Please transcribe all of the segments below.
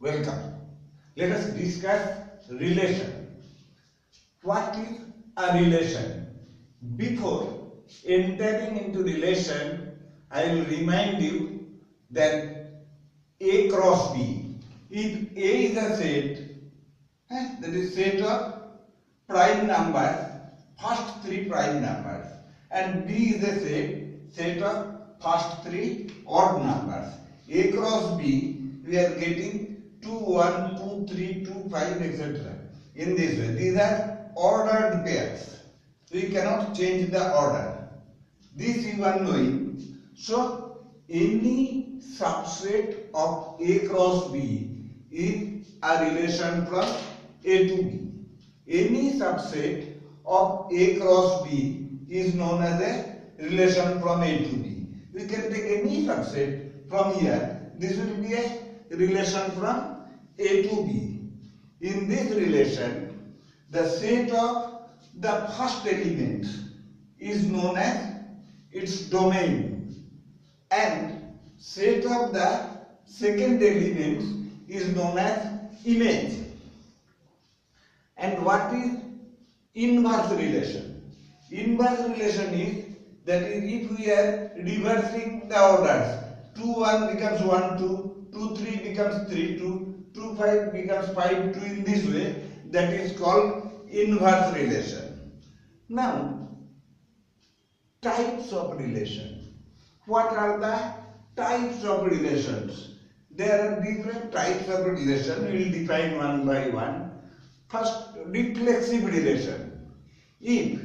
Welcome. Let us discuss relation. What is a relation? Before entering into relation, I will remind you that A cross B. If A is a set, that is set of prime numbers, first three prime numbers, and B is a set of first three odd numbers. A cross B, we are getting 2, 1, 2, 3, 2, 5, etc. In this way, these are ordered pairs. We cannot change the order. This you are knowing. So, any subset of A cross B is a relation from A to B. Any subset of A cross B is known as a relation from A to B. We can take any subset from here. This will be a relation from A to B. In this relation, the set of the first element is known as its domain, and set of the second element is known as image. And what is inverse relation? Inverse relation is, that is, if we are reversing the orders, 2, 1 becomes 1, 2, 2, 3 becomes 3, 2, 2, 5 becomes 5, 2, in this way, that is called inverse relation. Now, types of relation. What are the types of relations? There are different types of relation. We will define one by one. First, reflexive relation. If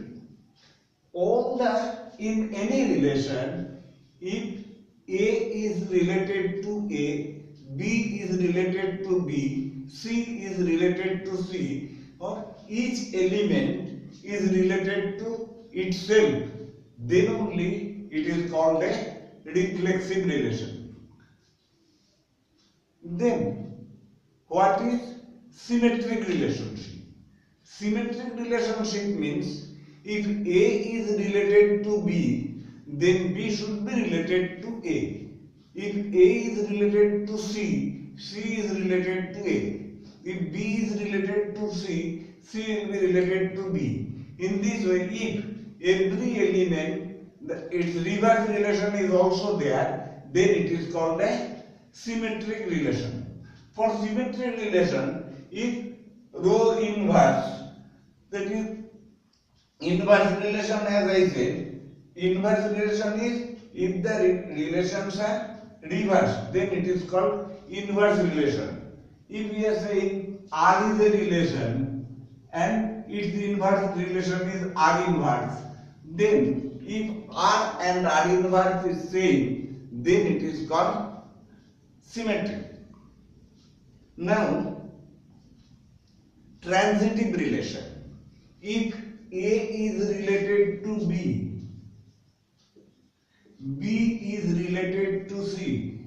in any relation, if A is related to A, B is related to B, C is related to C, or each element is related to itself, then only it is called a reflexive relation. Then, what is symmetric relationship? Symmetric relationship means if A is related to B, then B should be related to A. If A is related to C, C is related to A. If B is related to C, C will be related to B. In this way, if every element, its reverse relation is also there, then it is called a symmetric relation. For symmetric relation, if row inverse, that is inverse relation, as I said, inverse relation is if the relations are reversed, then it is called inverse relation. If we are saying R is a relation and its inverse relation is R inverse, then if R and R inverse is same, then it is called symmetric. Now, transitive relation. If A is related to B, B is related to C,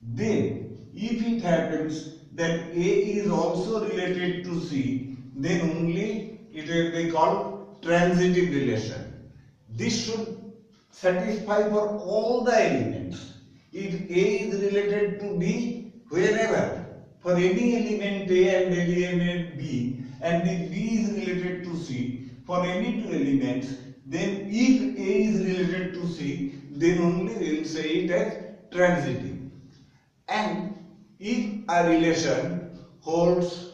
then if it happens that A is also related to C, then only it will be called transitive relation. This should satisfy for all the elements. If A is related to B, wherever, for any element A and any element B, and if B is related to C, for any two elements, then if A is related to C, then only we will say it as transitive. And if a relation holds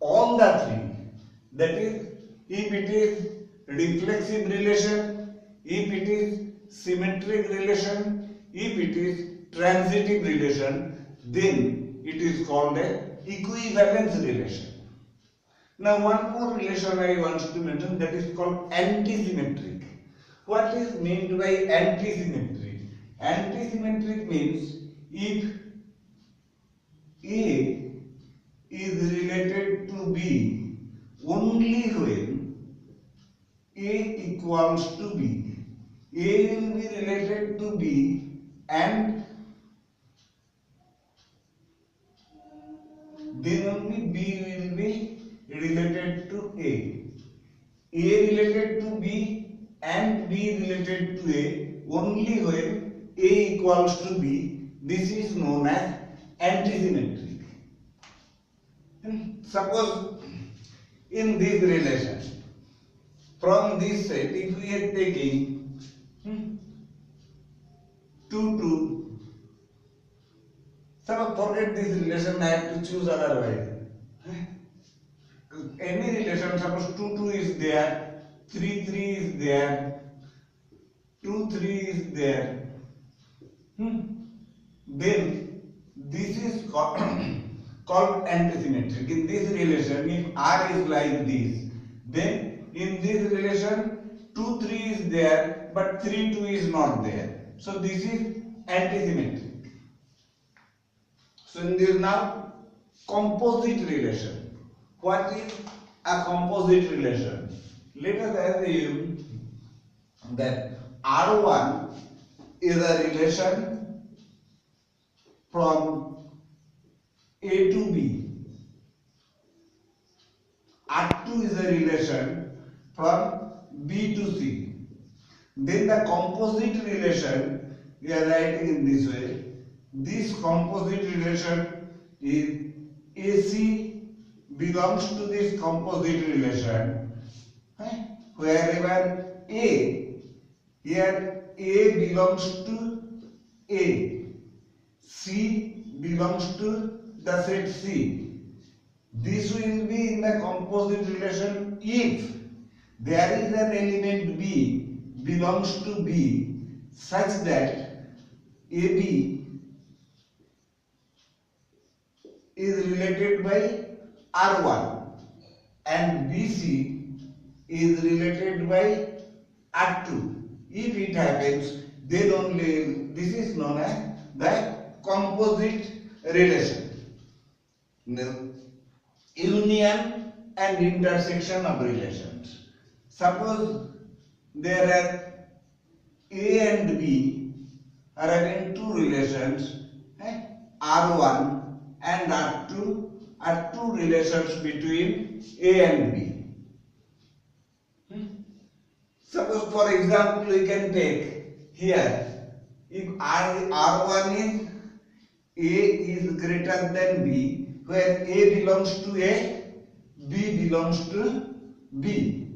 all the three, that is, if it is reflexive relation, if it is symmetric relation, if it is transitive relation, then it is called an equivalence relation. Now, one more relation I want to mention, that is called antisymmetric. What is meant by antisymmetric? Antisymmetric means if A is related to B only when A equals to B. A will be related to B and then only B will be related to A. A related to B and B related to A only when A equals to B. This is known as antisymmetric. Suppose in this relation, from this set, if we are taking 2 2, suppose forget this relation, I have to choose otherwise. Any relation, suppose 2 2 is there, 3 3 is there, 2 3 is there. Then this is called, called antisymmetric. In this relation, if R is like this, then in this relation 2 3 is there but 3 2 is not there. So this is antisymmetric. So in this now composite relation. What is a composite relation? Let us assume that R1 is a relation from A to B. R2 is a relation from B to C. Then the composite relation we are writing in this way. This composite relation is AC belongs to this composite relation. Wherever A, here A belongs to A, C belongs to the set C. This will be in the composite relation if there is an element B belongs to B such that AB is related by R1 and BC is related by R2. If it happens, then only this is known as the composite relation. Now, union and intersection of relations. Suppose there are A and B are having two relations, R1 and R2 are two relations between A and B. Suppose for example we can take here, if R1 is A is greater than B, where A belongs to A, B belongs to B.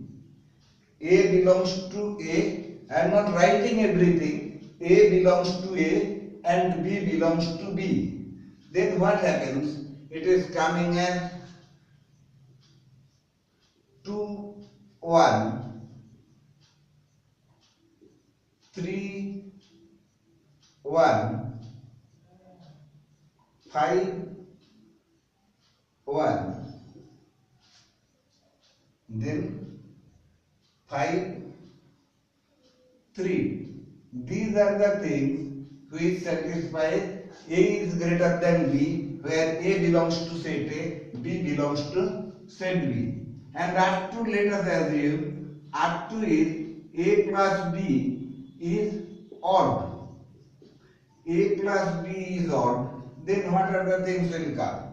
A belongs to A, I am not writing everything, A belongs to A and B belongs to B. Then what happens? It is coming as 2 1 3 1 5 1, then 5 3. These are the things which satisfy A is greater than B, where A belongs to set A, B belongs to set B. And R2, let us assume R2 is A plus B is odd. A plus B is odd, then what other things will come?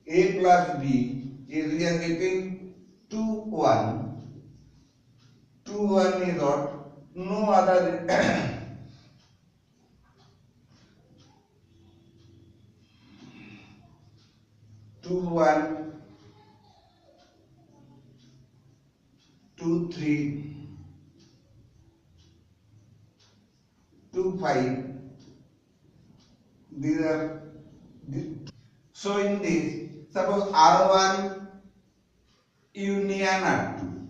A plus B is, we are getting 2 1. 2 1 is odd, no other 2 1 2 3 2 5. These are so in this, suppose R1 union R2.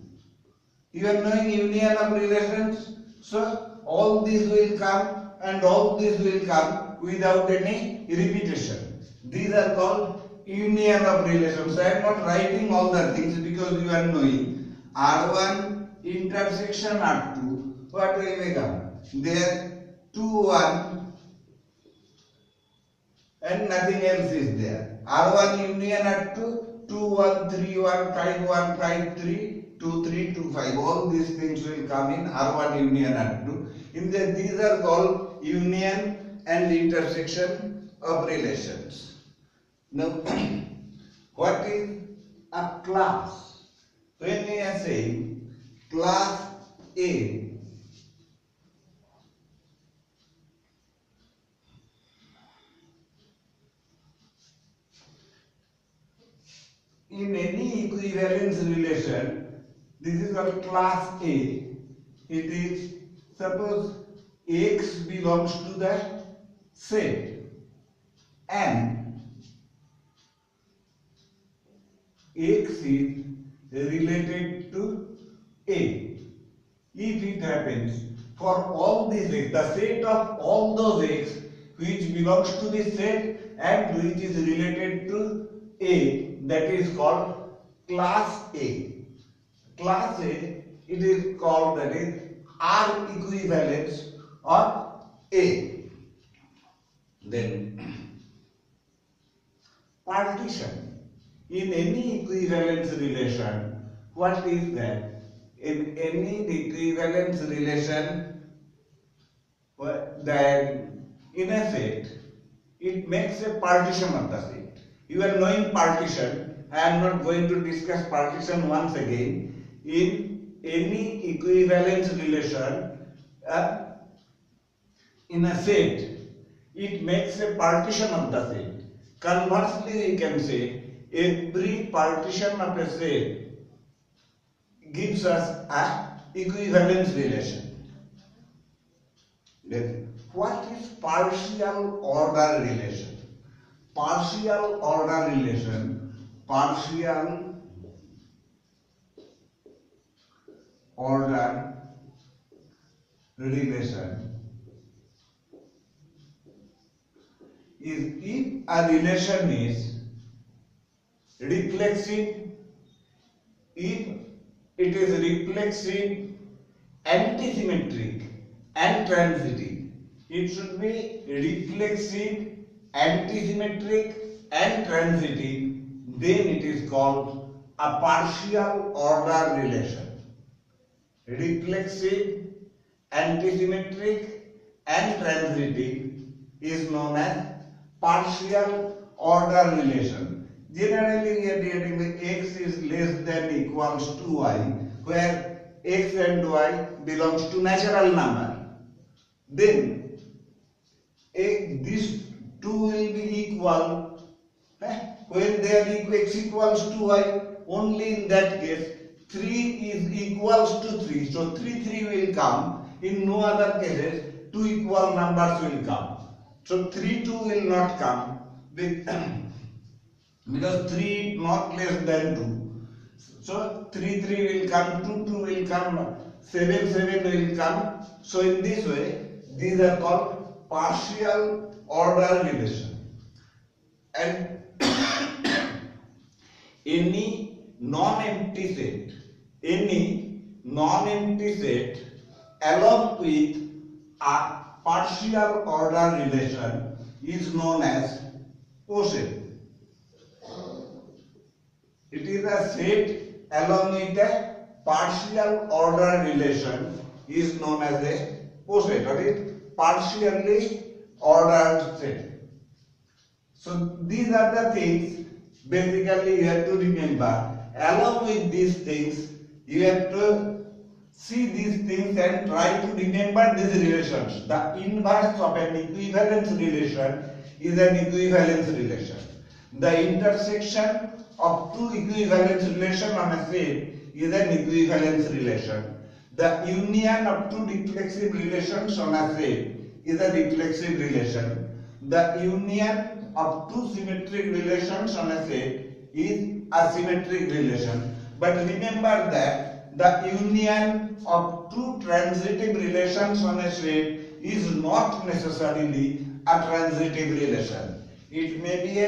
You are knowing union of relations, so all these will come and all these will come without any repetition. These are called union of relations. I am not writing all the things because you are knowing R1 intersection R2. What will become? There 2 1 and nothing else is there. R1 union R2, 2 1 3 1 5 1 5 3 2 3 2 5. All these things will come in R1 union R2. In the, these are called union and intersection of relations. Now, what is a class? When we are saying class A, in any equivalence relation, this is called class A. It is, suppose X belongs to the set and X is related to A. If it happens for all these X, the set of all those X which belongs to the set and which is related to A, that is called class A. Class A, it is called, that is R equivalence of A. Then partition. In any equivalence relation, what is that? In any equivalence relation, then in a set, it makes a partition of the set. You are knowing partition. I am not going to discuss partition once again. In any equivalence relation, in a set, it makes a partition of the set. Conversely, we can say every partition of a set gives us an equivalence relation. Then, what is partial order relation? Partial order relation, partial order relation is if a relation is reflexive, if it is reflexive, antisymmetric and transitive. It should be reflexive, antisymmetric and transitive, then it is called a partial order relation. Reflexive, antisymmetric and transitive is known as partial order relation. Generally, we are getting the x is less than equals to y, where x and y belongs to natural number. Then these two will be equal when they are equal, x equals to y. Only in that case 3 is equals to 3. So 3 will come. In no other cases 2 equal numbers will come. So 3 2 will not come because 3 not less than 2. So 3 will come, 2 will come, 7 will come. So in this way, these are called partial order relation. And any non-empty set along with a partial order relation is known as Poset. It is a set along with a partial order relation is known as a Poset, or it partially ordered set. So these are the things basically you have to remember. Along with these things, you have to see these things and try to remember these relations. The inverse of an equivalence relation is an equivalence relation. The intersection of two equivalence relations on a set is an equivalence relation. The union of two reflexive relations on a set is a reflexive relation. The union of two symmetric relations on a set is a symmetric relation. But remember that the union of two transitive relations on a set is not necessarily a transitive relation. It may be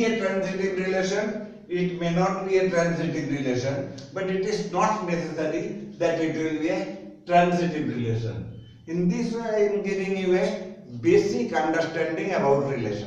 a transitive relation, it may not be a transitive relation, but it is not necessary that it will be a transitive relation. In this way, I am giving you a basic understanding about relation.